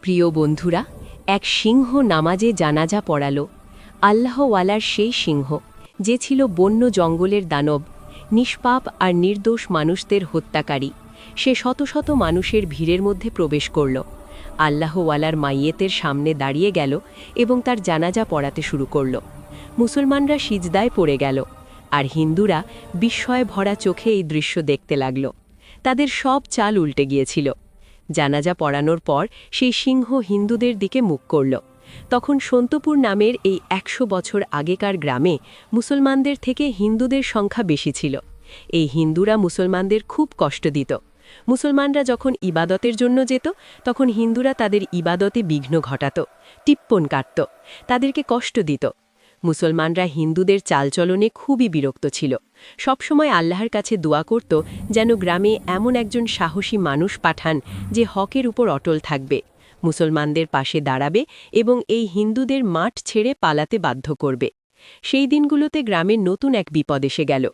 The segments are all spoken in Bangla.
প্রিয় বন্ধুরা, এক সিংহ নামাজে জানাজা পড়ালো। আল্লাহওয়ালার সেই সিংহ, যে ছিল বন্য জঙ্গলের দানব, নিষ্পাপ আর নির্দোষ মানুষদের হত্যাকারী। সে শত শত মানুষের ভিড়ের মধ্যে প্রবেশ করল। আল্লাহওয়ালার মাইয়েতের সামনে দাঁড়িয়ে গেল এবং তার জানাজা পড়াতে শুরু করল। মুসলমানরা সিজদায় পড়ে গেল, আর হিন্দুরা বিস্ময়ে ভরা চোখে এই দৃশ্য দেখতে লাগল। তাদের সব চাল উল্টে গিয়েছিল। জানাজা পড়ানোর পর সেই সিংহ হিন্দুদের দিকে মুখ করল। তখন সন্তপুর নামের এই ১০০ বছর আগেকার গ্রামে মুসলমানদের থেকে হিন্দুদের সংখ্যা বেশি ছিল। এই হিন্দুরা মুসলমানদের খুব কষ্ট দিত। মুসলমানরা যখন ইবাদতের জন্য যেত, তখন হিন্দুরা তাদের ইবাদতে বিঘ্ন ঘটাত, টিপ্পণ কাটত, তাদেরকে কষ্ট দিত। মুসলমানরা হিন্দুদের চালচলনে খুবই বিরক্ত ছিল। সবসময় আল্লাহর কাছে দোয়া করত যেন গ্রামে এমন একজন সাহসী মানুষ পাঠান যে হকের উপর অটল থাকবে, মুসলমানদের পাশে দাঁড়াবে এবং এই হিন্দুদের মাঠ ছেড়ে পালাতে বাধ্য করবে। সেই দিনগুলোতে গ্রামের নতুন এক বিপদ এসে গেল।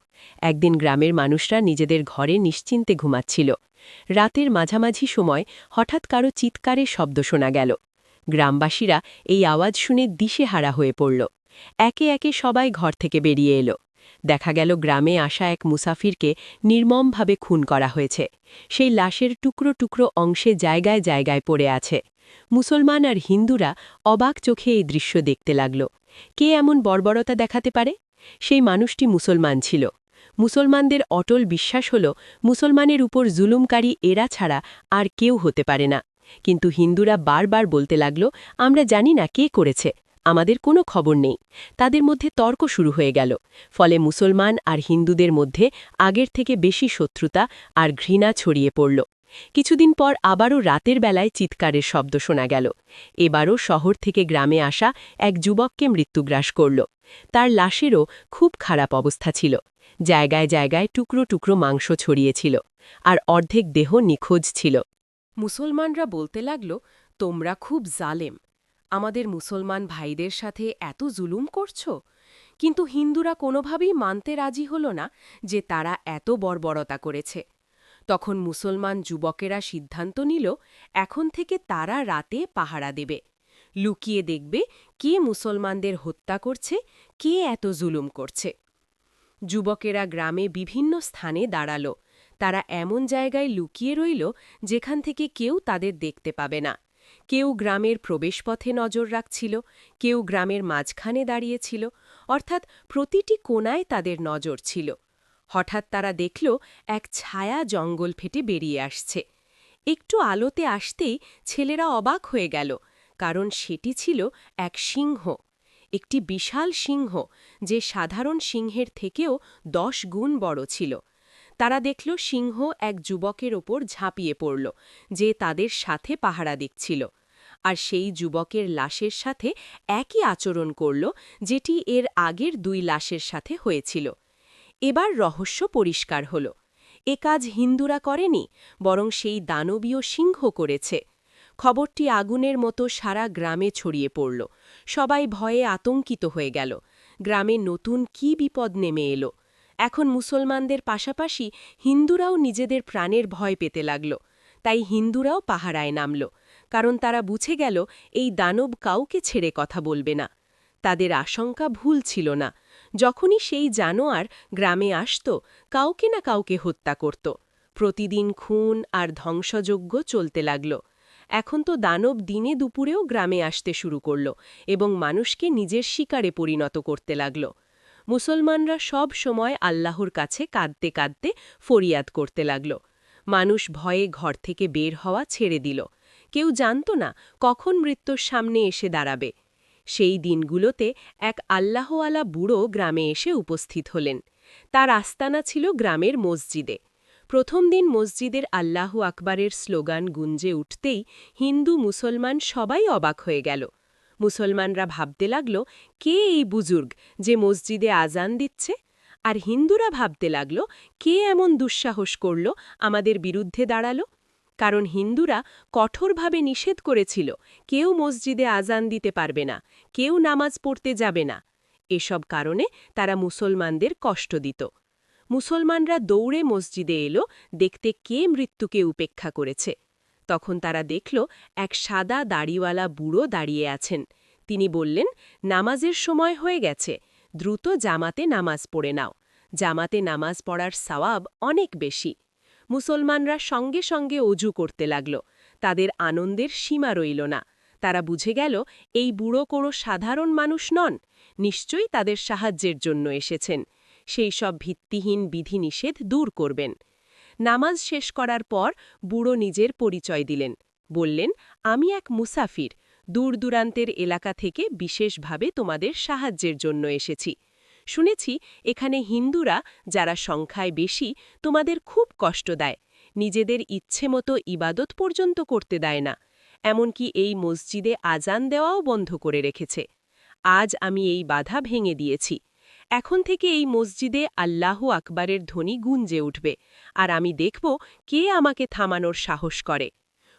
একদিন গ্রামের মানুষরা নিজেদের ঘরে নিশ্চিন্তে ঘুমাচ্ছিল। রাতের মাঝামাঝি সময় হঠাৎ কারো চিৎকারের শব্দ শোনা গেল। গ্রামবাসীরা এই আওয়াজ শুনে দিশেহারা হয়ে পড়ল। একে একে সবাই ঘর থেকে বেরিয়ে এলো। দেখা গেল গ্রামে আসা এক মুসাফিরকে নির্মমভাবে খুন করা হয়েছে। সেই লাশের টুকরো টুকরো অংশে জায়গায় জায়গায় পড়ে আছে। মুসলমান আর হিন্দুরা অবাক চোখে এই দৃশ্য দেখতে লাগল। কে এমন বর্বরতা দেখাতে পারে? সেই মানুষটি মুসলমান ছিল। মুসলমানদের অটল বিশ্বাস হল মুসলমানের উপর জুলুমকারী এরা ছাড়া আর কেউ হতে পারে না। কিন্তু হিন্দুরা বারবার বলতে লাগল, আমরা জানি না কে করেছে, আমাদের কোনো খবর নেই। তাদের মধ্যে তর্ক শুরু হয়ে গেল। ফলে মুসলমান আর হিন্দুদের মধ্যে আগের থেকে বেশি শত্রুতা আর ঘৃণা ছড়িয়ে পড়ল। কিছুদিন পর আবারও রাতের বেলায় চিৎকারের শব্দ শোনা গেল। এবারও শহর থেকে গ্রামে আসা এক যুবককে মৃত্যুগ্রাস করল। তার লাশেরও খুব খারাপ অবস্থা ছিল। জায়গায় জায়গায় টুকরো টুকরো মাংস ছড়িয়েছিল, আর অর্ধেক দেহ নিখোঁজ ছিল। মুসলমানরা বলতে লাগল, তোমরা খুব জালেম, আমাদের মুসলমান ভাইদের সাথে এত জুলুম করছ। কিন্তু হিন্দুরা কোনোভাবেই মানতে রাজি হল না যে তারা এত বর্বরতা করেছে। তখন মুসলমান যুবকেরা সিদ্ধান্ত নিল, এখন থেকে তারা রাতে পাহারা দেবে, লুকিয়ে দেখবে কে মুসলমানদের হত্যা করছে, কে এত জুলুম করছে। যুবকেরা গ্রামে বিভিন্ন স্থানে দাঁড়াল। তারা এমন জায়গায় লুকিয়ে রইল যেখান থেকে কেউ তাদের দেখতে পাবে না। কেউ গ্রামের প্রবেশপথে নজর রাখছিল, কেউ গ্রামের মাঝখানে দাঁড়িয়েছিল, অর্থাৎ প্রতিটি কোণায় তাদের নজর ছিল। হঠাৎ তারা দেখল এক ছায়া জঙ্গল ফেটে বেরিয়ে আসছে। একটু আলোতে আসতেই ছেলেরা অবাক হয়ে গেল, কারণ সেটি ছিল এক সিংহ, একটি বিশাল সিংহ, যে সাধারণ সিংহের থেকেও ১০ গুণ বড় ছিল। তারা দেখল সিংহ এক যুবকের ওপর ঝাঁপিয়ে পড়ল, যে তাদের সাথে পাহারা দিচ্ছিল। আর সেই যুবকের লাশের সাথে একই আচরণ করল যেটি এর আগের ২ লাশের সাথে হয়েছিল। এবার রহস্য পরিষ্কার হল। এ কাজ হিন্দুরা করেনি, বরং সেই দানবীয় সিংহ করেছে। খবরটি আগুনের মতো সারা গ্রামে ছড়িয়ে পড়ল। সবাই ভয়ে আতঙ্কিত হয়ে গেল। গ্রামে নতুন কী বিপদ নেমে এলো! এখন মুসলমানদের পাশাপাশি হিন্দুরাও নিজেদের প্রাণের ভয় পেতে লাগল। তাই হিন্দুরাও পাহারায় নামল, কারণ তারা বুঝে গেল এই দানব কাউকে ছেড়ে কথা বলবে না। তাদের আশঙ্কা ভুল ছিল না। যখনই সেই জানোয়ার গ্রামে আসত, কাউকে না কাউকে হত্যা করত। প্রতিদিন খুন আর ধ্বংসযজ্ঞ চলতে লাগল। এখন তো দানব দিনে দুপুরেও গ্রামে আসতে শুরু করল এবং মানুষকে নিজের শিকারে পরিণত করতে লাগল। মুসলমানরা সব সময় আল্লাহর কাছে কাঁদতে কাঁদতে ফরিয়াদ করতে লাগল। মানুষ ভয়ে ঘর থেকে বের হওয়া ছেড়ে দিল। কেউ জানত না কখন মৃত্যুর সামনে এসে দাঁড়াবে। সেই দিনগুলোতে এক আল্লাহওয়ালা বুড়ো গ্রামে এসে উপস্থিত হলেন। তার আস্তানা ছিল গ্রামের মসজিদে। প্রথম দিন মসজিদের আল্লাহু আকবারের স্লোগান গুঞ্জে উঠতেই হিন্দু মুসলমান সবাই অবাক হয়ে গেল। মুসলমানরা ভাবতে লাগল, কে এই বুজুর্গ যে মসজিদে আজান দিচ্ছে? আর হিন্দুরা ভাবতে লাগল, কে এমন দুঃসাহস করল আমাদের বিরুদ্ধে দাঁড়ালো? কারণ হিন্দুরা কঠোরভাবে নিষেধ করেছিল, কেউ মসজিদে আজান দিতে পারবে না, কেউ নামাজ পড়তে যাবে না। এসব কারণে তারা মুসলমানদের কষ্ট দিত। মুসলমানরা দৌড়ে মসজিদে এলো দেখতে কে মৃত্যুকে উপেক্ষা করেছে। তখন তারা দেখল এক সাদা দাড়িওয়ালা বুড়ো দাঁড়িয়ে আছেন। তিনি বললেন, নামাজের সময় হয়ে গেছে, দ্রুত জামাতে নামাজ পড়ে নাও। জামাতে নামাজ পড়ার সওয়াব অনেক বেশি। মুসলমানরা সঙ্গে সঙ্গে অজু করতে লাগল। তাদের আনন্দের সীমা রইল না। তারা বুঝে গেল এই বুড়ো কোনো সাধারণ মানুষ নন, নিশ্চয়ই তাদের সাহায্যের জন্য এসেছেন। সেই সব ভিত্তিহীন বিধিনিষেধ দূর করবেন। নামাজ শেষ করার পর বুড়ো নিজের পরিচয় দিলেন। বললেন, আমি এক মুসাফির, দূর দূরান্তের এলাকা থেকে বিশেষভাবে তোমাদের সাহায্যের জন্য এসেছি। শুনেছি এখানে হিন্দুরা, যারা সংখ্যায় বেশি, তোমাদের খুব কষ্ট দেয়, নিজেদের ইচ্ছে মতো ইবাদত পর্যন্ত করতে দেয় না, এমনকি এই মসজিদে আজান দেওয়াও বন্ধ করে রেখেছে। আজ আমি এই বাধা ভেঙে দিয়েছি। এখন থেকে এই মসজিদে আল্লাহু আকবারের ধ্বনি গুঞ্জে উঠবে, আর আমি দেখব কে আমাকে থামানোর সাহস করে।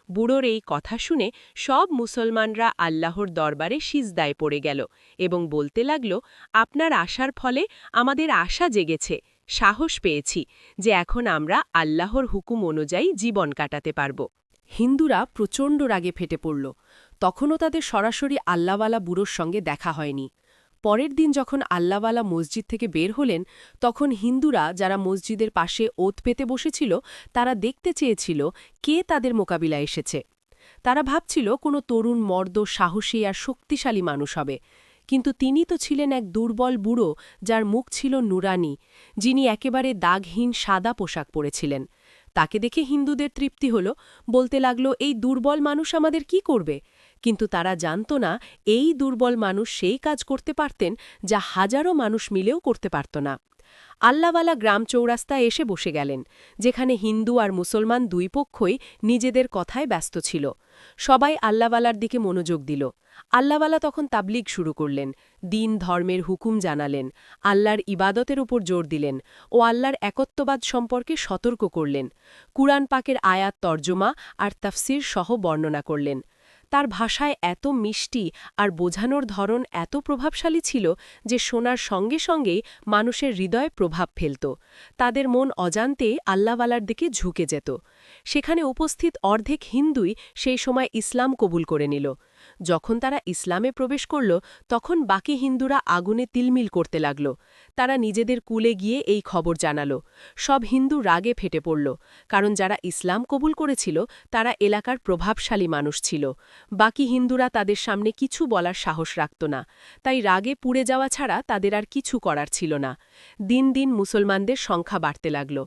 বুড়োর এই কথা শুনে সব মুসলমানরা আল্লাহর দরবারে সিজদায় পড়ে গেল এবং বলতে লাগল, আপনার আশার ফলে আমাদের আশা জেগেছে, সাহস পেয়েছি যে এখন আমরা আল্লাহর হুকুম অনুযায়ী জীবন কাটাতে পারব। হিন্দুরা প্রচণ্ড রাগে ফেটে পড়ল। তখনও তাদের সরাসরি আল্লাহওয়ালা বুড়োর সঙ্গে দেখা হয়নি। পরের দিন যখন আল্লাহওয়ালা মসজিদ থেকে বের হলেন, তখন হিন্দুরা, যারা মসজিদের পাশে ওত পেতে বসেছিল, তারা দেখতে চেয়েছিল কে তাদের মোকাবিলায় এসেছে। তারা ভাবছিল কোনো তরুণ মর্দ, সাহসী আর শক্তিশালী মানুষ হবে। কিন্তু তিনি তো ছিলেন এক দুর্বল বুড়ো, যার মুখ ছিল নুরানি, যিনি একেবারে দাগহীন সাদা পোশাক পরেছিলেন। তাকে দেখে হিন্দুদের তৃপ্তি হল, বলতে লাগল, এই দুর্বল মানুষ আমাদের কি করবে? কিন্তু তারা জানত না এই দুর্বল মানুষ সেই কাজ করতে পারতেন যা হাজারো মানুষ মিলেও করতে পারত না। আল্লাহওয়ালা গ্রাম চৌরাস্তায় এসে বসে গেলেন, যেখানে হিন্দু আর মুসলমান দুই পক্ষই নিজেদের কথায় ব্যস্ত ছিল। সবাই আল্লাহওয়ালার দিকে মনোযোগ দিল। আল্লাহওয়ালা তখন তাবলিগ শুরু করলেন, দিন ধর্মের হুকুম জানালেন, আল্লাহর ইবাদতের উপর জোর দিলেন ও আল্লাহর একত্ববাদ সম্পর্কে সতর্ক করলেন। কুরআন পাকের আয়াত তর্জমা আর তাফসির সহ বর্ণনা করলেন। তার ভাষায় এত মিষ্টি আর বোঝানোর ধরন এত প্রভাবশালী ছিল যে শোনার সঙ্গে সঙ্গেই মানুষের হৃদয়ে প্রভাব ফেলত। তাদের মন অজান্তে আল্লাহওয়ালার দিকে ঝুঁকে যেত। সেখানে উপস্থিত অর্ধেক হিন্দুই সেই সময় ইসলাম কবুল করে নিল। যখন তারা ইসলামে প্রবেশ করল, তখন বাকি হিন্দুরা আগুনে তিলমিল করতে লাগল। তারা নিজেদের কুলে গিয়ে এই খবর জানাল। সব হিন্দু রাগে ফেটে পড়ল, কারণ যারা ইসলাম কবুল করেছিল তারা এলাকার প্রভাবশালী মানুষ ছিল। বাকি হিন্দুরা তাদের সামনে কিছু বলার সাহস রাখত না, তাই রাগে পুড়ে যাওয়া ছাড়া তাদের আর কিছু করার ছিল না। দিন দিন মুসলমানদের সংখ্যা বাড়তে লাগল।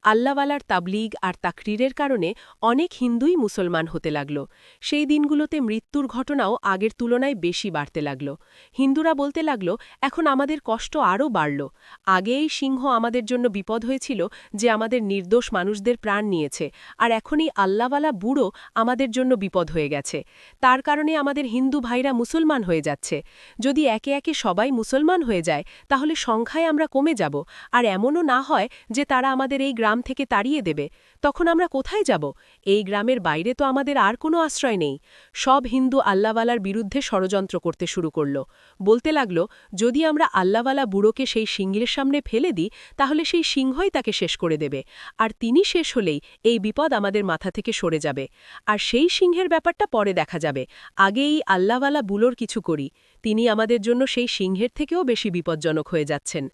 আল্লাহওয়ালার তাবলিগ আর তাকরিরের কারণে অনেক হিন্দুই মুসলমান হতে লাগল। সেই দিনগুলোতে মৃত্যুর ঘটনাও আগের তুলনায় বেশি বাড়তে লাগল। হিন্দুরা বলতে লাগল, এখন আমাদের কষ্ট আরও বাড়ল। আগে এই সিংহ আমাদের জন্য বিপদ হয়েছিল যে আমাদের নির্দোষ মানুষদের প্রাণ নিয়েছে, আর এখনই আল্লাহওয়ালা বুড়ো আমাদের জন্য বিপদ হয়ে গেছে। তার কারণে আমাদের হিন্দু ভাইরা মুসলমান হয়ে যাচ্ছে। যদি একে একে সবাই মুসলমান হয়ে যায়, তাহলে সংখ্যায় আমরা কমে যাব, আর এমনও না হয় যে তারা আমাদের এই গ্রাম থেকে তাড়িয়ে দেবে। তখন আমরা কোথায় যাব? এই গ্রামের বাইরে তো আমাদের আর কোনো আশ্রয় নেই। সব হিন্দু আল্লাহওয়ালার বিরুদ্ধে ষড়যন্ত্র করতে শুরু করল। বলতে লাগল, যদি আমরা আল্লাহওয়ালা বুড়োকে সেই সিংহের সামনে ফেলে দিই, তাহলে সেই সিংহই তাকে শেষ করে দেবে, আর তিনি শেষ হলেই এই বিপদ আমাদের মাথা থেকে সরে যাবে। আর সেই সিংহের ব্যাপারটা পরে দেখা যাবে, আগে এই আল্লাহওয়ালা বুড়োর কিছু করি। তিনি আমাদের জন্য সেই সিংহের থেকেও বেশি বিপজ্জনক হয়ে যাচ্ছেন।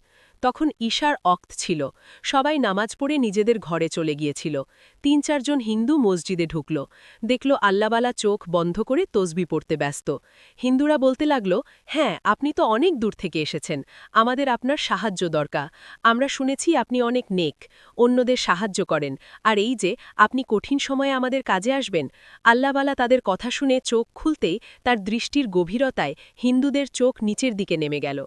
তখন ঈশার অক্ত ছিল। সবাই নামাজ পড়ে নিজেদের ঘরে চলে গিয়েছিল। ৩-৪ জন হিন্দু মসজিদে ঢুকল। দেখল আল্লাহওয়ালা চোখ বন্ধ করে তসবি পড়তে ব্যস্ত। হিন্দুরা বলতে লাগল, হ্যাঁ, আপনি তো অনেক দূর থেকে এসেছেন, আমাদের আপনার সাহায্য দরকার। আমরা শুনেছি আপনি অনেক নেক, অন্যদের সাহায্য করেন, আর এই যে আপনি কঠিন সময়ে আমাদের কাজে আসবেন। আল্লাহওয়ালা তাদের কথা শুনে চোখ খুলতেই তার দৃষ্টির গভীরতায় হিন্দুদের চোখ নিচের দিকে নেমে গেল।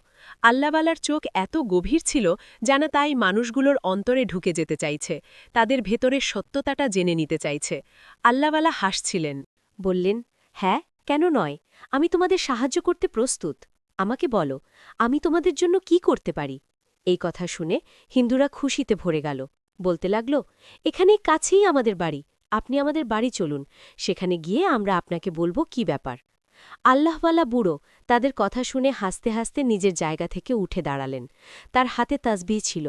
আল্লাহওয়ালার চোখ এত গভীর ছিল যেন তাই মানুষগুলোর অন্তরে ঢুকে যেতে চাইছে, তাদের ভেতরের সত্যতাটা জেনে নিতে চাইছে। আল্লাহওয়ালা হাসছিলেন, বললেন, হ্যাঁ, কেন নয়, আমি তোমাদের সাহায্য করতে প্রস্তুত। আমাকে বলো, আমি তোমাদের জন্য কি করতে পারি? এই কথা শুনে হিন্দুরা খুশিতে ভরে গেল। বলতে লাগল, এখানে কাছেই আমাদের বাড়ি, আপনি আমাদের বাড়ি চলুন, সেখানে গিয়ে আমরা আপনাকে বলবো কি ব্যাপার। আল্লাহওয়ালা বুড়ো তাদের কথা শুনে হাসতে হাসতে নিজের জায়গা থেকে উঠে দাঁড়ালেন। তার হাতে তাসবিহ ছিল।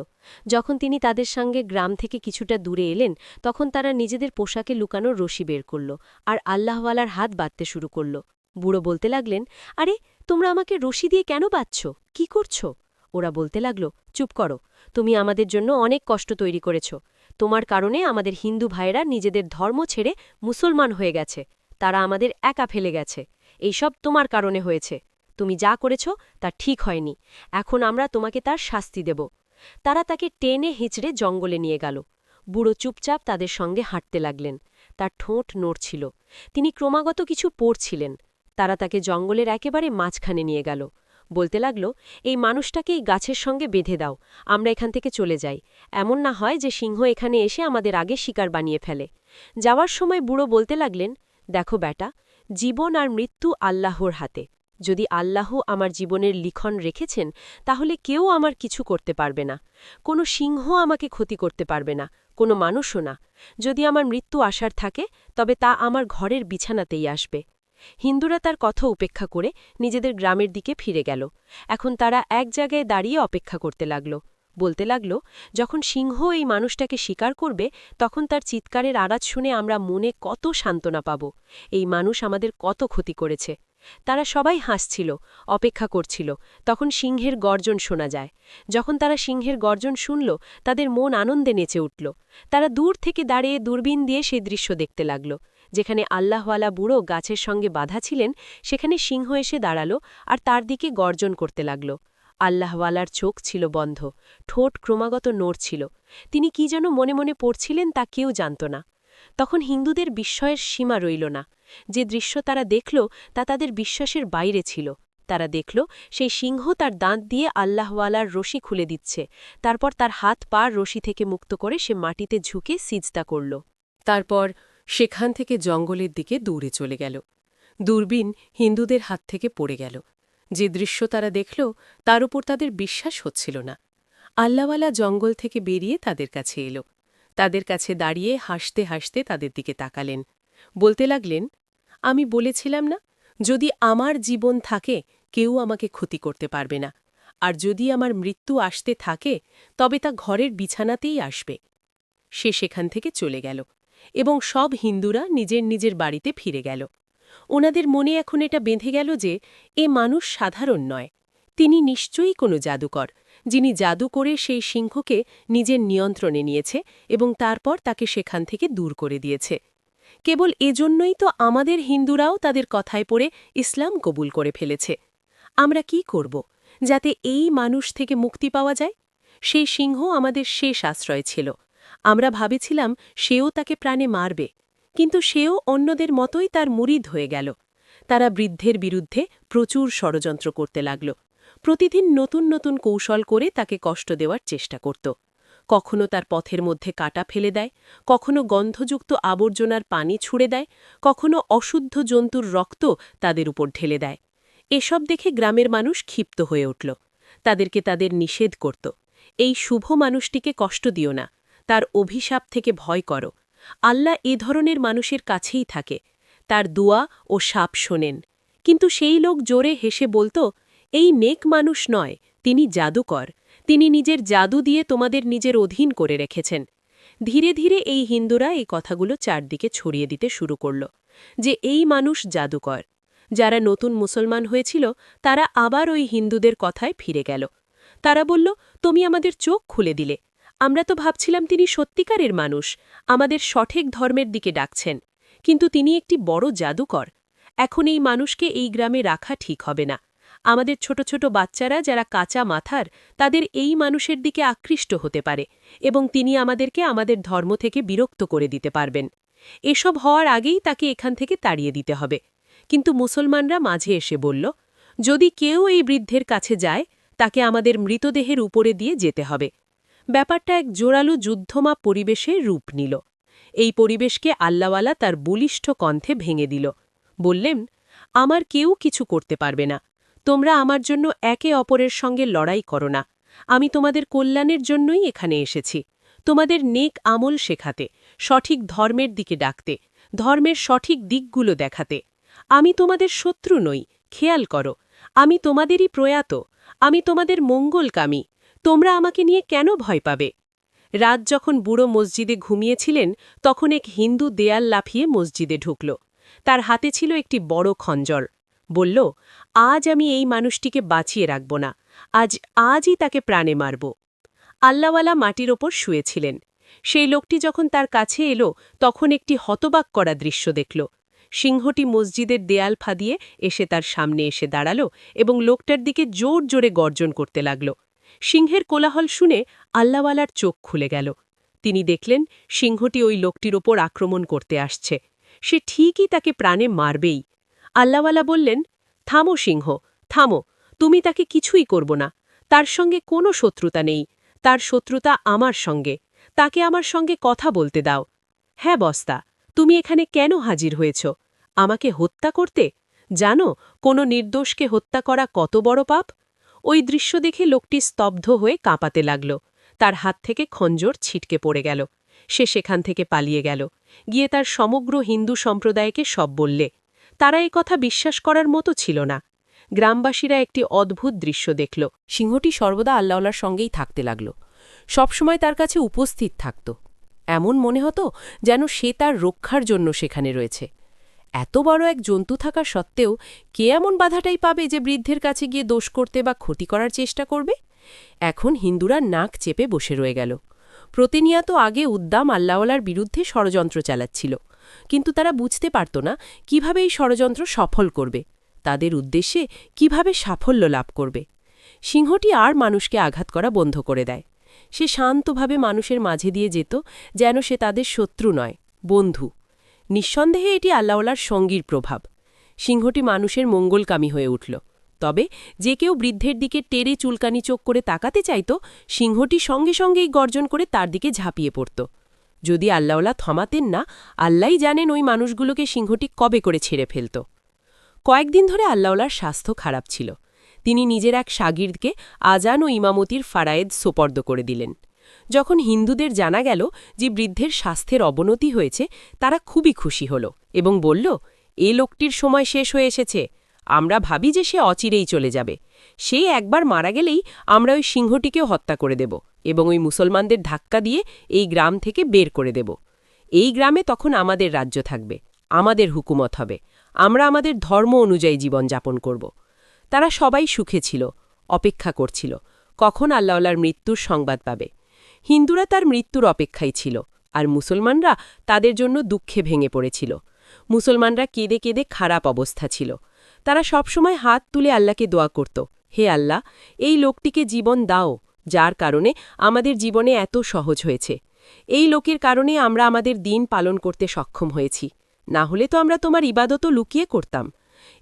যখন তিনি তাদের সঙ্গে গ্রাম থেকে কিছুটা দূরে এলেন, তখন তারা নিজেদের পোশাকে লুকানোর রশি বের করল আর আল্লাহওয়ালার হাত বাঁধতে শুরু করল। বুড়ো বলতে লাগলেন, আরে তোমরা আমাকে রশি দিয়ে কেন বাঁধছ? কি করছ? ওরা বলতে লাগল, চুপ করো, তুমি আমাদের জন্য অনেক কষ্ট তৈরি করেছ। তোমার কারণে আমাদের হিন্দু ভাইয়েরা নিজেদের ধর্ম ছেড়ে মুসলমান হয়ে গেছে। তারা আমাদের একা ফেলে গেছে। এইসব তোমার কারণে হয়েছে। তুমি যা করেছ তা ঠিক হয়নি। এখন আমরা তোমাকে তার শাস্তি দেব। তারা তাকে টেনে হিঁচড়ে জঙ্গলে নিয়ে গেল। বুড়ো চুপচাপ তাদের সঙ্গে হাঁটতে লাগলেন। তার ঠোঁট নড়ছিল। তিনি ক্রমাগত কিছু পড়ছিলেন। তারা তাকে জঙ্গলের একেবারে মাঝখানে নিয়ে গেল। বলতে লাগল, এই মানুষটাকে এই গাছের সঙ্গে বেঁধে দাও, আমরা এখান থেকে চলে যাই। এমন না হয় যে সিংহ এখানে এসে আমাদের আগে শিকার বানিয়ে ফেলে। যাওয়ার সময় বুড়ো বলতে লাগলেন, দেখো বেটা, জীবন আর মৃত্যু আল্লাহর হাতে। যদি আল্লাহ আমার জীবনের লিখন রেখেছেন, তাহলে কেউ আমার কিছু করতে পারবে না। কোনো সিংহ আমাকে ক্ষতি করতে পারবে না, কোনো মানুষও না। যদি আমার মৃত্যু আসার থাকে, তবে তা আমার ঘরের বিছানাতেই আসবে। হিন্দুরা তার কথা উপেক্ষা করে নিজেদের গ্রামের দিকে ফিরে গেল। এখন তারা এক জায়গায় দাঁড়িয়ে অপেক্ষা করতে লাগল। বলতে লাগল, যখন সিংহ এই মানুষটাকে শিকার করবে, তখন তার চিৎকারের আওয়াজ শুনে আমরা মনে কত সান্ত্বনা পাব। এই মানুষ আমাদের কত ক্ষতি করেছে। তারা সবাই হাসছিল, অপেক্ষা করছিল। তখন সিংহের গর্জন শোনা যায়। যখন তারা সিংহের গর্জন শুনল, তাদের মন আনন্দে নেচে উঠল। তারা দূর থেকে দাঁড়িয়ে দূরবীন দিয়ে সেই দৃশ্য দেখতে লাগল। যেখানে আল্লাহওয়ালা বুড়ো গাছের সঙ্গে বাঁধা ছিলেন, সেখানে সিংহ এসে দাঁড়াল আর তার দিকে গর্জন করতে লাগল। আল্লাহওয়ালার চোখ ছিল বন্ধ, ঠোঁট ক্রমাগত নড়ছিল। তিনি কি যেন মনে মনে পড়ছিলেন তা কেউ জানত না। তখন হিন্দুদের বিস্ময়ের সীমা রইল না। যে দৃশ্য তারা দেখল তা তাদের বিশ্বাসের বাইরে ছিল। তারা দেখল সেই সিংহ তার দাঁত দিয়ে আল্লাহওয়ালার রশি খুলে দিচ্ছে। তারপর তার হাত পার রশি থেকে মুক্ত করে সে মাটিতে ঝুঁকে সিজদা করল। তারপর সেখান থেকে জঙ্গলের দিকে দূরে চলে গেল। দূরবীন হিন্দুদের হাত থেকে পড়ে গেল। যে দৃশ্য তারা দেখল তার উপর তাদের বিশ্বাস হচ্ছিল না। আল্লাহওয়ালা জঙ্গল থেকে বেরিয়ে তাদের কাছে এলো। তাদের কাছে দাঁড়িয়ে হাসতে হাসতে তাদের দিকে তাকালেন। বলতে লাগলেন, আমি বলেছিলাম না, যদি আমার জীবন থাকে কেউ আমাকে ক্ষতি করতে পারবে না, আর যদি আমার মৃত্যু আসতে থাকে তবে তা ঘরের বিছানাতেই আসবে। সে সেখান থেকে চলে গেল এবং সব হিন্দুরা নিজের নিজের বাড়িতে ফিরে গেল। ওনাদের মনে এখন এটা বেঁধে গেল যে এ মানুষ সাধারণ নয়, তিনি নিশ্চয়ই কোনো জাদুকর, যিনি জাদু করে সেই সিংহকে নিজের নিয়ন্ত্রণে নিয়েছে এবং তারপর তাকে সেখান থেকে দূর করে দিয়েছে। কেবল এজন্যই তো আমাদের হিন্দুরাও তাদের কথায় পড়ে ইসলাম কবুল করে ফেলেছে। আমরা কি করব যাতে এই মানুষ থেকে মুক্তি পাওয়া যায়? সেই সিংহ আমাদের শেষ আশ্রয় ছিল। আমরা ভাবেছিলাম সেও তাকে প্রাণে মারবে, কিন্তু সেও অন্যদের মতোই তার মুরিদ হয়ে গেল। তারা বৃদ্ধের বিরুদ্ধে প্রচুর ষড়যন্ত্র করতে লাগল। প্রতিদিন নতুন নতুন কৌশল করে তাকে কষ্ট দেওয়ার চেষ্টা করত। কখনো তার পথের মধ্যে কাঁটা ফেলে দেয়, কখনো গন্ধযুক্ত আবর্জনার পানি ছুঁড়ে দেয়, কখনো অশুদ্ধ জন্তুর রক্ত তাদের উপর ঢেলে দেয়। এসব দেখে গ্রামের মানুষ ক্ষিপ্ত হয়ে উঠল। তাদেরকে তাদের নিষেধ করত, এই শুভ মানুষটিকে কষ্ট দিও না, তার অভিশাপ থেকে ভয় করো। আল্লাহ এ ধরনের মানুষের কাছেই থাকে, তার দুয়া ও শাপ শোনেন। কিন্তু সেই লোক জোরে হেসে বলত, এই নেক মানুষ নয়, তিনি জাদুকর, তিনি নিজের জাদু দিয়ে তোমাদের নিজের অধীন করে রেখেছেন। ধীরে ধীরে এই হিন্দুরা এই কথাগুলো চারদিকে ছড়িয়ে দিতে শুরু করল যে এই মানুষ জাদুকর। যারা নতুন মুসলমান হয়েছিল তারা আবার ওই হিন্দুদের কথায় ফিরে গেল। তারা বলল, তুমি আমাদের চোখ খুলে দিলে। আমরা তো ভাবছিলাম তিনি সত্যিকারের মানুষ, আমাদের সঠিক ধর্মের দিকে ডাকছেন, কিন্তু তিনি একটি বড় জাদুকর। এখন এই মানুষকে এই গ্রামে রাখা ঠিক হবে না। আমাদের ছোট ছোট বাচ্চারা যারা কাঁচা মাথার, তাদের এই মানুষের দিকে আকৃষ্ট হতে পারে এবং তিনি আমাদেরকে আমাদের ধর্ম থেকে বিরক্ত করে দিতে পারবেন। এসব হওয়ার আগেই তাকে এখান থেকে তাড়িয়ে দিতে হবে। কিন্তু মুসলমানরা মাঝে এসে বলল, যদি কেউ এই বৃদ্ধের কাছে যায় তাকে আমাদের মৃতদেহের উপরে দিয়ে যেতে হবে। ব্যাপারটা এক জোরালো যুদ্ধমাপ পরিবেশে রূপ নিল। এই পরিবেশকে আল্লাহওয়ালা তার বলিষ্ঠ কণ্ঠে ভেঙে দিল। বললেন, আমার কেউ কিছু করতে পারবে না। তোমরা আমার জন্য একে অপরের সঙ্গে লড়াই করো না। আমি তোমাদের কল্যাণের জন্যই এখানে এসেছি, তোমাদের নেক আমল শেখাতে, সঠিক ধর্মের দিকে ডাকতে, ধর্মের সঠিক দিকগুলো দেখাতে। আমি তোমাদের শত্রু নই, খেয়াল করো, আমি তোমাদেরই প্রয়াত, আমি তোমাদের মঙ্গলকামী, তোমরা আমাকে নিয়ে কেন ভয় পাবে? রাত যখন বুড়ো মসজিদে ঘুমিয়েছিলেন তখন এক হিন্দু দেয়াল লাফিয়ে মসজিদে ঢুকল। তার হাতে ছিল একটি বড় খঞ্জর। বলল, আজ আমি এই মানুষটিকে বাঁচিয়ে রাখব না, আজই তাকে প্রাণে মারব। আল্লাহওয়ালা মাটির ওপর শুয়েছিলেন। সেই লোকটি যখন তার কাছে এলো তখন একটি হতবাক করা দৃশ্য দেখল। সিংহটি মসজিদের দেয়াল ফাঁদিয়ে এসে তার সামনে এসে দাঁড়াল এবং লোকটার দিকে জোর জোরে গর্জন করতে লাগল। সিংহের কোলাহল শুনে আল্লাহওয়ালার চোখ খুলে গেল। তিনি দেখলেন সিংহটি ওই লোকটির ওপর আক্রমণ করতে আসছে। সে ঠিকই তাকে প্রাণে মারবেই। আল্লাহওয়ালা বললেন, থামো সিংহ, থামো, তুমি তাকে কিছুই করব না। তার সঙ্গে কোনো শত্রুতা নেই, তার শত্রুতা আমার সঙ্গে, তাকে আমার সঙ্গে কথা বলতে দাও। হ্যাঁ বস্তা, তুমি এখানে কেন হাজির হয়েছ? আমাকে হত্যা করতে? জানো কোনো নির্দোষকে হত্যা করা কত বড় পাপ? ওই দৃশ্য দেখে লোকটি স্তব্ধ হয়ে কাঁপাতে লাগল। তার হাত থেকে খঞ্জর ছিটকে পড়ে গেল। সে সেখান থেকে পালিয়ে গেল, গিয়ে তার সমগ্র হিন্দু সম্প্রদায়কে সব বললে। তারা এই কথা বিশ্বাস করার মতো ছিল না। গ্রামবাসীরা একটি অদ্ভুত দৃশ্য দেখল। সিংহটি সর্বদা আল্লাহর সঙ্গেই থাকতে লাগল, সবসময় তার কাছে উপস্থিত থাকত। এমন মনে হতো যেন সে তার রক্ষার জন্য সেখানে রয়েছে। এত বড় এক জন্তু থাকা সত্ত্বেও কে এমন বাধাটাই পাবে যে বৃদ্ধের কাছে গিয়ে দোষ করতে বা ক্ষতি করার চেষ্টা করবে? এখন হিন্দুরা নাক চেপে বসে রয়ে গেল। প্রতিনিয়ত আগে উদ্দাম আল্লাহওয়ালার বিরুদ্ধে ষড়যন্ত্র চালাচ্ছিল, কিন্তু তারা বুঝতে পারত না কিভাবে এই ষড়যন্ত্র সফল করবে, তাদের উদ্দেশ্যে কিভাবে সাফল্য লাভ করবে। সিংহটি আর মানুষকে আঘাত করা বন্ধ করে দেয়। সে শান্তভাবে মানুষের মাঝে দিয়ে যেত, যেন সে তাদের শত্রু নয়, বন্ধু। নিঃসন্দেহে এটি আল্লাহওয়ালার সঙ্গীর প্রভাব। সিংহটি মানুষের মঙ্গলকামী হয়ে উঠল। তবে যে কেউ বৃদ্ধের দিকে টেরে চুলকানি চোখ করে তাকাতে চাইত, সিংহটি সঙ্গে সঙ্গেই গর্জন করে তার দিকে ঝাঁপিয়ে পড়ত। যদি আল্লাহওয়ালা থমাতেন না, আল্লাহই জানেন ওই মানুষগুলোকে সিংহটি কবে করে ছেড়ে ফেলত। কয়েকদিন ধরে আল্লাহওয়ালার স্বাস্থ্য খারাপ ছিল। তিনি নিজের এক শাগির্দকে আজান ও ইমামতির ফারায়েদ সোপর্দ করে দিলেন। যখন হিন্দুদের জানা গেল যে বৃদ্ধের স্বাস্থ্যের অবনতি হয়েছে, তারা খুবই খুশি হল এবং বলল, এ লোকটির সময় শেষ হয়ে এসেছে। আমরা ভাবি যে সে অচিরেই চলে যাবে। সে একবার মারা গেলেই আমরা ওই সিংহটিকেও হত্যা করে দেব এবং ওই মুসলমানদের ধাক্কা দিয়ে এই গ্রাম থেকে বের করে দেব। এই গ্রামে তখন আমাদের রাজ্য থাকবে, আমাদের হুকুমত হবে, আমরা আমাদের ধর্ম অনুযায়ী জীবনযাপন করব। তারা সবাই সুখে ছিল, অপেক্ষা করছিল কখন আল্লাহওয়ালার মৃত্যুর সংবাদ পাবে। হিন্দুরা তার মৃত্যুর অপেক্ষায় ছিল, আর মুসলমানরা তাদের জন্য দুঃখে ভেঙে পড়েছিল। মুসলমানরা কেঁদে কেঁদে খারাপ অবস্থা ছিল। তারা সবসময় হাত তুলে আল্লাহকে দোয়া করত, হে আল্লাহ, এই লোকটিকে জীবন দাও, যার কারণে আমাদের জীবনে এত সহজ হয়েছে। এই লোকের কারণে আমরা আমাদের দিন পালন করতে সক্ষম হয়েছি, না হলে তো আমরা তোমার ইবাদতও লুকিয়ে করতাম।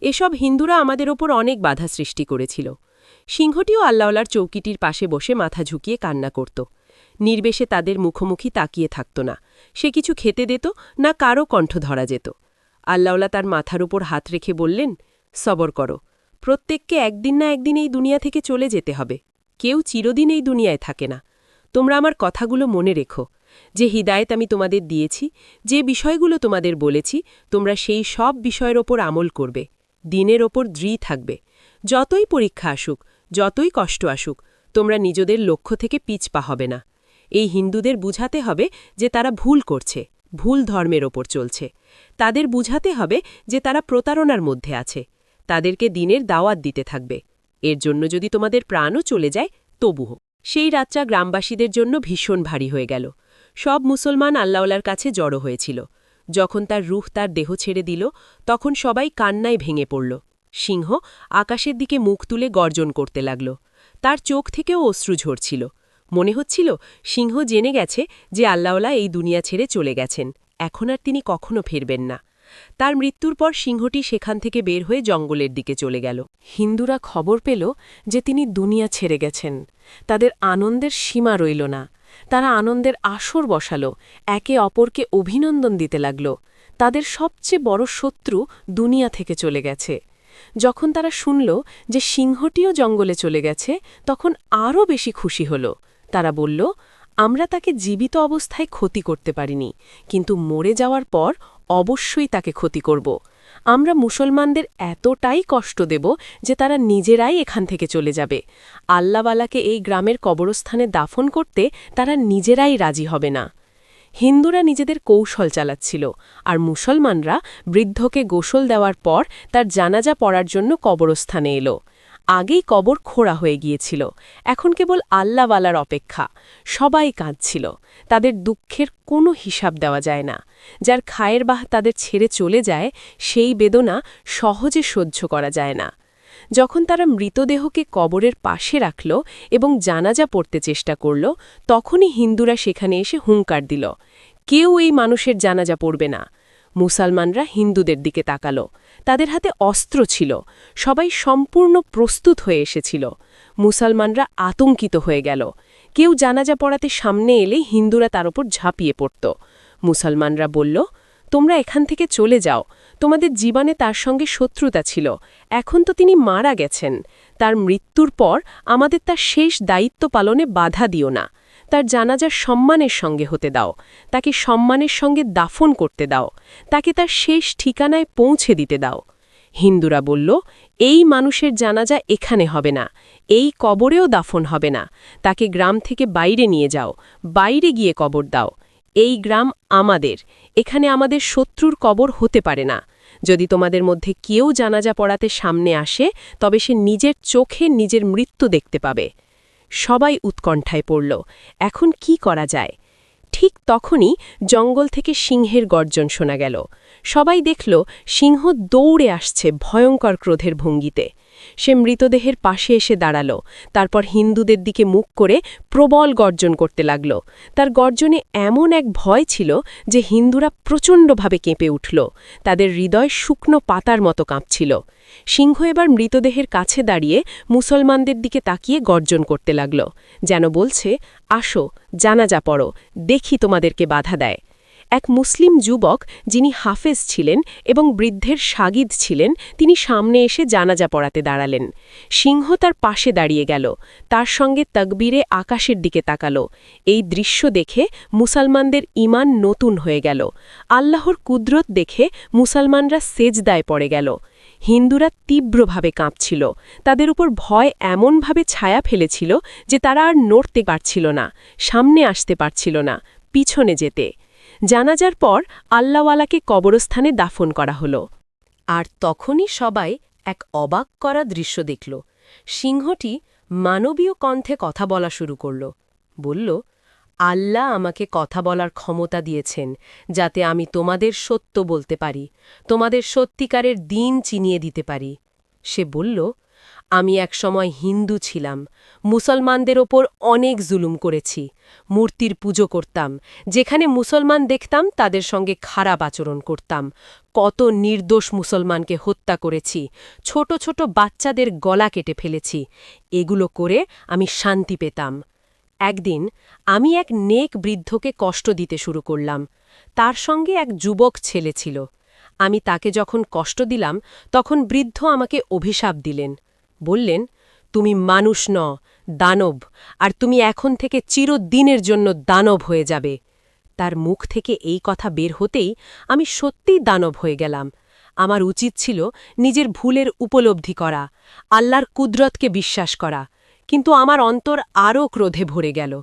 এসব হিন্দুরা আমাদের ওপর অনেক বাধা সৃষ্টি করেছিল। সিংহটিও আল্লাহওয়ালার চৌকিটির পাশে বসে মাথা ঝুঁকিয়ে কান্না করত। নির্বেশে তাদের মুখোমুখি তাকিয়ে থাকত না। সে কিছু খেতে দিত না, কারও কণ্ঠ ধরা যেত। আল্লাহওয়ালা তার মাথার উপর হাত রেখে বললেন, সবর করো, প্রত্যেককে একদিন না একদিন এই দুনিয়া থেকে চলে যেতে হবে। কেউ চিরদিন এই দুনিয়ায় থাকে না। তোমরা আমার কথাগুলো মনে রেখো। যে হিদায়েত আমি তোমাদের দিয়েছি, যে বিষয়গুলো তোমাদের বলেছি, তোমরা সেই সব বিষয়ের ওপর আমল করবে, দিনের ওপর দৃঢ় থাকবে। যতই পরীক্ষা আসুক, যতই কষ্ট আসুক, তোমরা নিজেদের লক্ষ্য থেকে পিছপা হবে না। এই হিন্দুদের বুঝাতে হবে যে তারা ভুল করছে, ভুল ধর্মের ওপর চলছে। তাদের বুঝাতে হবে যে তারা প্রতারণার মধ্যে আছে। তাদেরকে দিনের দাওয়াত দিতে থাকবে। এর জন্য যদি তোমাদের প্রাণও চলে যায় তবুও। সেই রাতটা গ্রামবাসীদের জন্য ভীষণ ভারী হয়ে গেল। সব মুসলমান আল্লাহওয়ালার কাছে জড়ো হয়েছিল। যখন তার রূহ তার দেহ ছেড়ে দিল, তখন সবাই কান্নায় ভেঙে পড়ল। সিংহ আকাশের দিকে মুখ তুলে গর্জন করতে লাগল। তার চোখ থেকেও অশ্রু ঝরছিল। মনে হচ্ছিল সিংহ জেনে গেছে যে আল্লাহওয়ালা এই দুনিয়া ছেড়ে চলে গেছেন, এখন আর তিনি কখনো ফিরবেন না। তার মৃত্যুর পর সিংহটি সেখান থেকে বের হয়ে জঙ্গলের দিকে চলে গেল। হিন্দুরা খবর পেল যে তিনি দুনিয়া ছেড়ে গেছেন। তাদের আনন্দের সীমা রইল না। তারা আনন্দের আসর বসাল, একে অপরকে অভিনন্দন দিতে লাগল। তাদের সবচেয়ে বড় শত্রু দুনিয়া থেকে চলে গেছে। যখন তারা শুনল যে সিংহটিও জঙ্গলে চলে গেছে, তখন আরও বেশি খুশি হল। তারা বলল, আমরা তাকে জীবিত অবস্থায় ক্ষতি করতে পারিনি, কিন্তু মরে যাওয়ার পর অবশ্যই তাকে ক্ষতি করব। আমরা মুসলমানদের এতটাই কষ্ট দেব যে তারা নিজেরাই এখান থেকে চলে যাবে। আল্লাহওয়ালাকে এই গ্রামের কবরস্থানে দাফন করতে তারা নিজেরাই রাজি হবে না। হিন্দুরা নিজেদের কৌশল চালাচ্ছিল, আর মুসলমানরা বৃদ্ধকে গোসল দেওয়ার পর তার জানাজা পড়ার জন্য কবরস্থানে এলো। আগেই কবর খোঁড়া হয়ে গিয়েছিল, এখন কেবল আল্লাহওয়ালার অপেক্ষা। সবাই কাঁদছিল, তাদের দুঃখের কোনো হিসাব দেওয়া যায় না। যার খায়ের বাহ তাদের ছেড়ে চলে যায়, সেই বেদনা সহজে সহ্য করা যায় না। যখন তারা মৃতদেহকে কবরের পাশে রাখল এবং জানাজা পড়তে চেষ্টা করল, তখনই হিন্দুরা সেখানে এসে হুঙ্কার দিল, কেউ এই মানুষের জানাজা পড়বে না। মুসলমানরা হিন্দুদের দিকে তাকাল। তাদের হাতে অস্ত্র ছিল, সবাই সম্পূর্ণ প্রস্তুত হয়ে এসেছিল। মুসলমানরা আতঙ্কিত হয়ে গেল। কেউ জানাজা পড়াতে সামনে এলে হিন্দুরা তার ওপর ঝাঁপিয়ে পড়ত। মুসলমানরা বলল, তোমরা এখান থেকে চলে যাও, তোমাদের জীবনে তার সঙ্গে শত্রুতা ছিল, এখন তো তিনি মারা গেছেন। তার মৃত্যুর পর আমাদের তার শেষ দায়িত্ব পালনে বাধা দিও না। তার জানাজার সম্মানের সঙ্গে হতে দাও, তাকে সম্মানের সঙ্গে দাফন করতে দাও, তাকে তার শেষ ঠিকানায় পৌঁছে দিতে দাও। হিন্দুরা বলল, এই মানুষের জানাজা এখানে হবে না, এই কবরেও দাফন হবে না, তাকে গ্রাম থেকে বাইরে নিয়ে যাও, বাইরে গিয়ে কবর দাও। এই গ্রাম আমাদের, এখানে আমাদের শত্রুর কবর হতে পারে না। যদি তোমাদের মধ্যে কেউ জানাজা পড়াতে সামনে আসে, তবে সে নিজের চোখে নিজের মৃত্যু দেখতে পাবে। সবাই উৎকণ্ঠায় পড়ল, এখন কি করা যায়? ঠিক তখনই জঙ্গল থেকে সিংহের গর্জন শোনা গেল। সবাই দেখল সিংহ দৌড়ে আসছে ভয়ঙ্কর ক্রোধের ভঙ্গিতে। সে মৃতদেহের পাশে এসে দাঁড়াল, তারপর হিন্দুদের দিকে মুখ করে প্রবল গর্জন করতে লাগল। তার গর্জনে এমন এক ভয় ছিল যে হিন্দুরা প্রচণ্ডভাবে কেঁপে উঠল, তাদের হৃদয় শুকনো পাতার মতো কাঁপছিল। সিংহ এবার মৃতদেহের কাছে দাঁড়িয়ে মুসলমানদের দিকে তাকিয়ে গর্জন করতে লাগল, যেন বলছে, আসো, জানাজা পড়ো, দেখি তোমাদেরকে বাধা দেয়। এক মুসলিম যুবক, যিনি হাফেজ ছিলেন এবং বৃদ্ধের শাগিদ ছিলেন, তিনি সামনে এসে জানাজা পড়াতে দাঁড়ালেন। সিংহ তার পাশে দাঁড়িয়ে গেল, তার সঙ্গে তকবীরে আকাশের দিকে তাকালো। এই দৃশ্য দেখে মুসলমানদের ঈমান নতুন হয়ে গেল। আল্লাহর কুদরত দেখে মুসলমানরা সেজদায় পড়ে গেল। হিন্দুরা তীব্রভাবে কাঁপছিল, তাদের উপর ভয় এমনভাবে ছায়া ফেলেছিল যে তারা আর নড়তে পারছিল না, সামনে আসতে পারছিল না, পিছনে যেতে। জানাজার পর আল্লাহওয়ালাকে কবরস্থানে দাফন করা হল। আর তখনই সবাই এক অবাক করা দৃশ্য দেখল। সিংহটি মানবীয় কণ্ঠে কথা বলা শুরু করল, বলল, আল্লাহ আমাকে কথা বলার ক্ষমতা দিয়েছেন, যাতে আমি তোমাদের সত্য বলতে পারি, তোমাদের সত্যিকারের দিন চিনিয়ে দিতে পারি। সে বলল, আমি একসময় হিন্দু ছিলাম, মুসলমানদের ওপর অনেক জুলুম করেছি, মূর্তির পুজো করতাম, যেখানে মুসলমান দেখতাম তাদের সঙ্গে খারাপ আচরণ করতাম, কত নির্দোষ মুসলমানকে হত্যা করেছি, ছোট ছোট বাচ্চাদের গলা কেটে ফেলেছি। এগুলো করে আমি শান্তি পেতাম। একদিন আমি এক নেক বৃদ্ধকে কষ্ট দিতে শুরু করলাম। তার সঙ্গে এক যুবক ছেলে ছিল। আমি তাকে যখন কষ্ট দিলাম, তখন বৃদ্ধ আমাকে অভিশাপ দিলেন। বললেন, তুমি মানুষ ন, দানব, আর তুমি এখন থেকে চিরদিনের জন্য দানব হয়ে যাবে। তার মুখ থেকে এই কথা বের হতেই আমি সত্যিই দানব হয়ে গেলাম। আমার উচিত ছিল নিজের ভুলের উপলব্ধি করা, আল্লাহর কুদরতকে বিশ্বাস করা, কিন্তু আমার অন্তর আরও ক্রোধে ভরে গেল।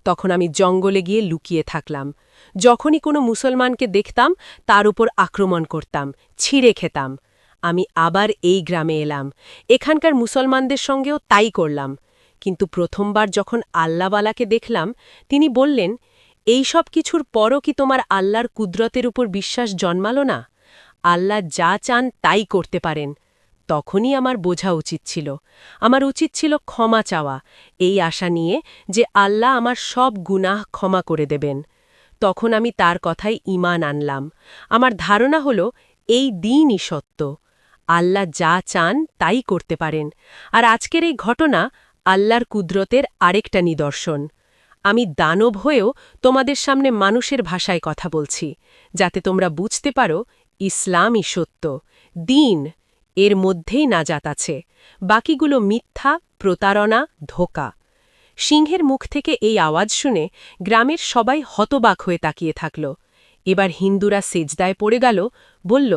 তখন আমি জঙ্গলে গিয়ে লুকিয়ে থাকলাম। যখনই কোনো মুসলমানকে দেখতাম, তার উপর আক্রমণ করতাম, ছিঁড়ে খেতাম। আমি আবার এই গ্রামে এলাম, এখানকার মুসলমানদের সঙ্গেও তাই করলাম। কিন্তু প্রথমবার যখন আল্লাহওয়ালাকে দেখলাম, তিনি বললেন, এই সব কিছুর পরও কি তোমার আল্লাহর কুদরতের উপর বিশ্বাস জন্মালো না? আল্লাহ যা চান তাই করতে পারেন। তখনই আমার বোঝা উচিত ছিল, আমার উচিত ছিল ক্ষমা চাওয়া, এই আশা নিয়ে যে আল্লাহ আমার সব গুনাহ ক্ষমা করে দেবেন। তখন আমি তার কথায় ঈমান আনলাম। আমার ধারণা হল, এই দিনই সত্য, আল্লাহ যা চান তাই করতে পারেন। আর আজকের এই ঘটনা আল্লাহর কুদরতের আরেকটা নিদর্শন। আমি দানব হয়েও তোমাদের সামনে মানুষের ভাষায় কথা বলছি, যাতে তোমরা বুঝতে পারো ইসলামই সত্য, দিন, এর মধ্যেই নাজাত আছে, বাকিগুলো মিথ্যা, প্রতারণা, ধোঁকা। সিংহের মুখ থেকে এই আওয়াজ শুনে গ্রামের সবাই হতবাক হয়ে তাকিয়ে থাকল। এবার হিন্দুরা সেজদায় পড়ে গেল, বলল,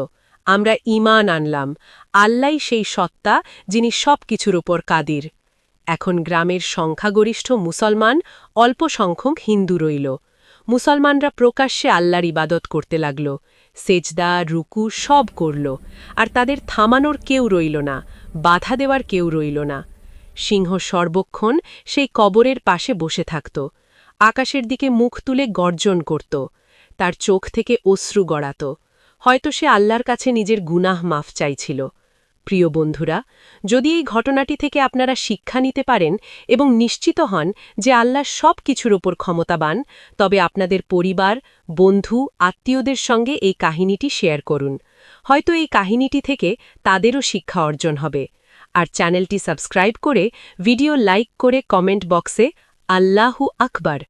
আমরা ঈমান আনলাম, আল্লাই সেই সত্তা যিনি সব কিছুর উপর কাদির। এখন গ্রামের সংখ্যাগরিষ্ঠ মুসলমান, অল্প সংখ্যক হিন্দু রইল। মুসলমানরা প্রকাশ্যে আল্লাহর ইবাদত করতে লাগল, সেজদা রুকু সব করল, আর তাদের থামানোর কেউ রইল না, বাধা দেওয়ার কেউ রইল না। সিংহ সর্বক্ষণ সেই কবরের পাশে বসে থাকত, আকাশের দিকে মুখ তুলে গর্জন করত, তার চোখ থেকে অশ্রু গড়াত। হয়তো সে আল্লাহর কাছে নিজের গুনাহ মাফ চাইছিল। প্রিয় বন্ধুরা, যদি এই ঘটনাটি থেকে আপনারা শিক্ষা নিতে পারেন এবং নিশ্চিত হন যে আল্লাহ সব কিছুর ওপর ক্ষমতাবান, তবে আপনাদের পরিবার, বন্ধু, আত্মীয়দের সঙ্গে এই কাহিনীটি শেয়ার করুন। হয়তো এই কাহিনীটি থেকে তাদেরও শিক্ষা অর্জন হবে। আর চ্যানেলটি সাবস্ক্রাইব করে, ভিডিও লাইক করে কমেন্ট বক্সে আল্লাহু আকবার